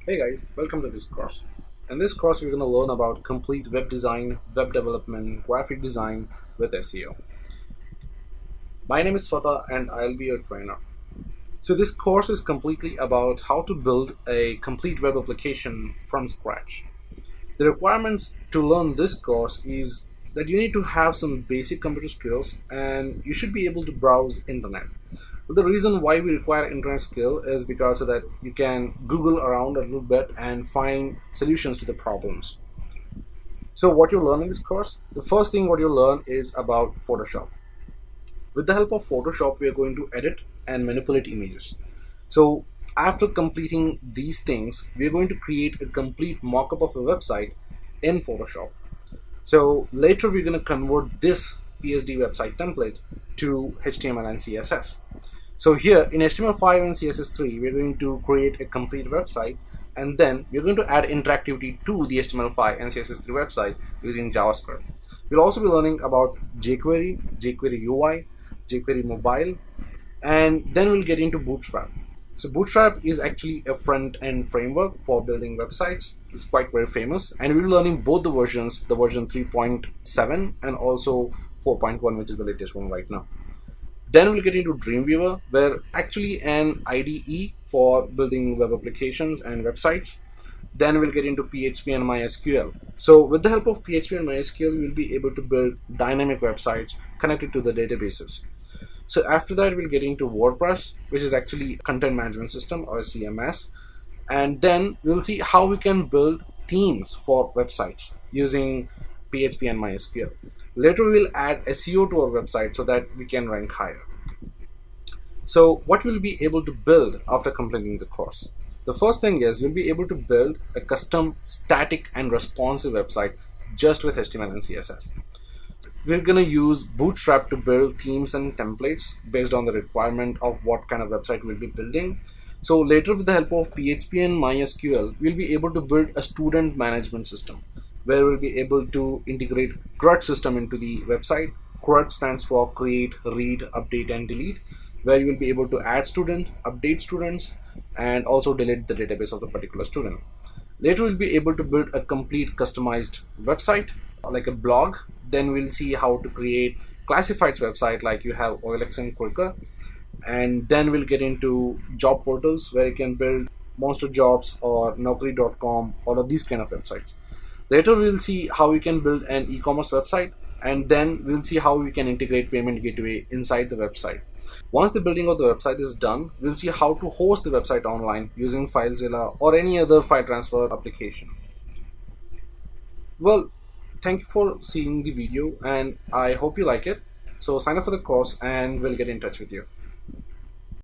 Hey guys, welcome to this course. In this course, we're going to learn about complete web design, web development, graphic design with SEO. My name is Fatah and I'll be your trainer. So this course is completely about how to build a complete web application from scratch. The requirements to learn this course is that you need to have some basic computer skills and you should be able to browse internet. But the reason why we require internet skill is because so that you can Google around a little bit and find solutions to the problems. So what you learn in this course, the first thing what you learn is about Photoshop. With the help of Photoshop, we are going to edit and manipulate images. So after completing these things, we are going to create a complete mock-up of a website in Photoshop. So later we're going to convert this PSD website template to HTML and CSS. So here in HTML5 and CSS3, we're going to create a complete website, and then we're going to add interactivity to the HTML5 and CSS3 website using JavaScript. We'll also be learning about jQuery, jQuery UI, jQuery mobile, and then we'll get into Bootstrap. So Bootstrap is actually a front-end framework for building websites. It's quite very famous, and we'll be learning both the versions, the version 3.7 and also 4.1, which is the latest one right now. Then we'll get into Dreamweaver, where actually an IDE for building web applications and websites. Then we'll get into PHP and MySQL. So with the help of PHP and MySQL, we'll be able to build dynamic websites connected to the databases. So after that, we'll get into WordPress, which is actually a content management system or a CMS. And then we'll see how we can build themes for websites using PHP and MySQL. Later, we'll add SEO to our website so that we can rank higher. So what we'll be able to build after completing the course? The first thing is you'll be able to build a custom static and responsive website just with HTML and CSS. We're going to use Bootstrap to build themes and templates based on the requirement of what kind of website we'll be building. So later, with the help of PHP and MySQL, we'll be able to build a student management system where we'll be able to integrate CRUD system into the website. CRUD stands for create, read, update, and delete, where you will be able to add student, update students, and also delete the database of the particular student. Later, we'll be able to build a complete customized website like a blog. Then we'll see how to create classifieds website like you have OLX and Quirker. And then we'll get into job portals where you can build Monster Jobs or Naukri.com, all of these kind of websites. Later, we'll see how we can build an e-commerce website, and then we'll see how we can integrate payment gateway inside the website. Once the building of the website is done, we'll see how to host the website online using FileZilla or any other file transfer application. Well, thank you for seeing the video and I hope you like it. So sign up for the course and we'll get in touch with you.